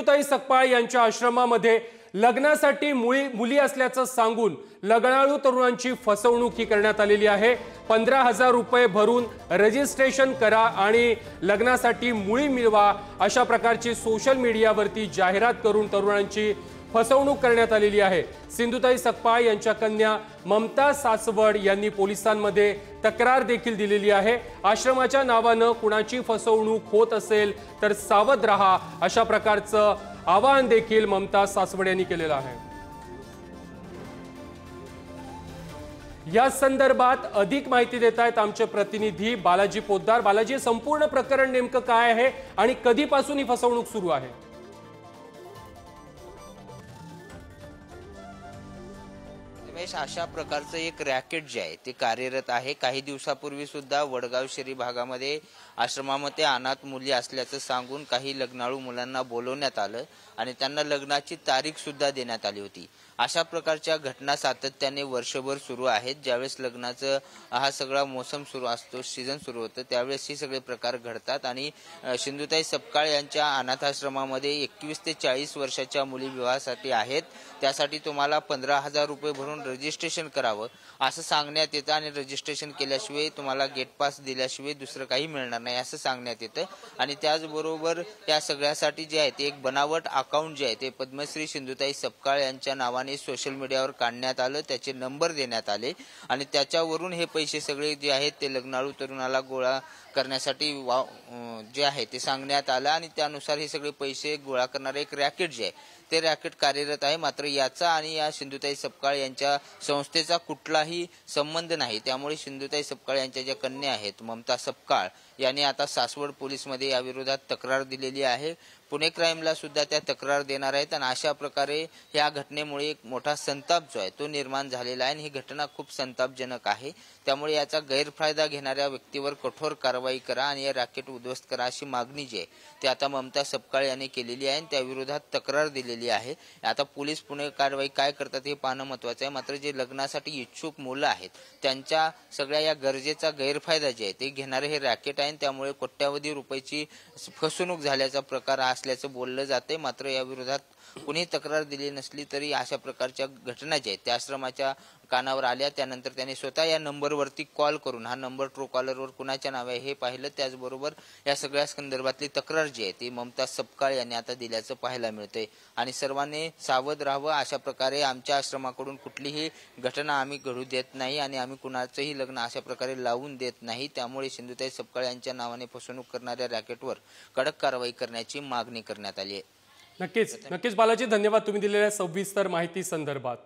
सिंधुताई सकपाळ यांच्या आश्रमामध्ये लग्नासाठी मुली असल्याचं सांगून लग्नाळू तरुणांची फसवणूक ही करण्यात आलेली आहे। 15,000 रुपये भरून रजिस्ट्रेशन करा आणि लग्नासाठी मुली मिळवा अशा प्रकारची सोशल मीडियावरती जाहिरात करून तरुणांची फसवणूक करण्यात आलेली आहे। सिंधुताई सकपाळ यांच्या कन्या ममता सासवड यांनी पोलिसांमध्ये तक्रार देखील दिलेली आहे। आश्रमाच्या नावाने कुणाची फसवणूक होत असेल तर सावध रहा अशा प्रकारचं आवाहन देखील ममता सासवड यांनी केलेलं आहे। या संदर्भात अधिक माहिती देत आहेत आमचे प्रतिनिधी बालाजी पोद्दार। बालाजी, संपूर्ण प्रकरण नेमकं काय आहे आणि कधीपासून ही फसवणूक सुरू आहे? अशा प्रकारचं एक रॅकेट जे आहे ते कार्यरत आहे। काही दिवसापूर्वी सुद्धा वडगाव शहरी भागामध्ये आश्रमामध्ये अनाथ मुली असल्याचं सांगून काही लग्नाळू मुलांना बोलवण्यात आलं आणि त्यांना लग्नाची तारीख सुद्धा देण्यात आली होती। अशा प्रकारच्या घटना सातत्याने वर्षभर सुरू आहेत। ज्यावेळेस लग्नाचं हा सगळा मोसम सुरू असतो, सीझन सुरू होतं, त्यावेळेस हे सगळे प्रकार घडतात आणि सिंधुताई सकपाळ यांच्या अनाथाश्रमामध्ये 21 ते 40 वर्षाच्या मुली विवाहासाठी आहेत। त्यासाठी तुम्हाला 15,000 रुपये भरून रजिस्ट्रेशन करावं असं सांगण्यात येतं आणि रजिस्ट्रेशन केल्याशिवाय तुम्हाला गेट पास दिल्याशिवाय दुसरं काही मिळणार नाही असं सांगण्यात येतं। आणि त्याचबरोबर या सगळ्यासाठी जे आहे ते एक बनावट अकाउंट जे आहे ते पद्मश्री सिंधुताई सकपाळ यांच्या नावाने सोशल मीडियावर काढण्यात आलं, त्याचे नंबर देण्यात आले आणि त्याच्यावरून हे पैसे सगळे जे आहेत ते लग्नाळू तरुणाला गोळा करण्यासाठी जे आहे ते सांगण्यात आलं आणि त्यानुसार हे सगळे पैसे गोळा करणारे एक रॅकेट जे आहे ते रॅकेट कार्यरत आहे। मात्र याचा आणि या सिंधुताई सकपाळ यांच्या संस्थेचा कुठलाही संबंध नाही। त्यामुळे सिंधुताई सकपाळ यांच्या ज्या कन्या आहेत ममता सकपाळ यांनी आता सासवड पोलीसमध्ये या विरोधात तक्रार दिलेली आहे। पुणे क्राईमला सुद्धा त्या तक्रार देणार आहेत आणि अशा प्रकारे या घटनेमुळे एक मोठा संताप जो आहे तो निर्माण झालेला आहे आणि ही घटना खूप संतापजनक आहे। त्यामुळे याचा गैरफायदा घेणाऱ्या व्यक्तीवर कठोर कारवाई करा आणि हे रॅकेट उद्ध्वस्त करा अशी मागणी जी आहे ती आता ममता सकपाळ यांनी केलेली आहे आणि त्या विरोधात तक्रार दिलेली आहे। आता पोलीस पुणे कारवाई काय करतात हे पाहणं महत्त्वाचं आहे। मात्र जे लग्नासाठी इच्छुक मुलं आहेत त्यांच्या सगळ्या या गरजेचा गैरफायदा जे आहे ते घेणारे हे रॅकेट आहे। त्यामुळे कोट्यावधी रुपयाची फसवणूक झाल्याचा प्रकार असल्याचं बोललं जाते। मात्र या विरोधात कुणी तक्रार दिली नसली तरी अशा प्रकारच्या घटना ज्या आहेत त्या आश्रमाच्या कानावर आल्या। त्यानंतर त्याने स्वतः या नंबरवरती कॉल करून हा नंबर ट्रू कॉलरवर कुणाच्या नावे हे पाहिलं। त्याचबरोबर या सगळ्या संदर्भातली तक्रार जी आहे ती ममता सकपाळ यांनी आता दिल्याचं पाहायला मिळतंय आणि सर्वांनी सावध राहावं। अशा प्रकारे आमच्या आश्रमाकडून कुठलीही घटना आम्ही घडू देत नाही आणि आम्ही कुणाचंही लग्न अशा प्रकारे लावून देत नाही। त्यामुळे सिंधुताई सकपाळ यांच्या नावाने फसवणूक करणाऱ्या रॅकेटवर कडक कारवाई करण्याची मागणी करण्यात आली आहे। नक्कीच बालाजी, धन्यवाद तुम्ही दिलेल्या सविस्तर माहिती संदर्भात।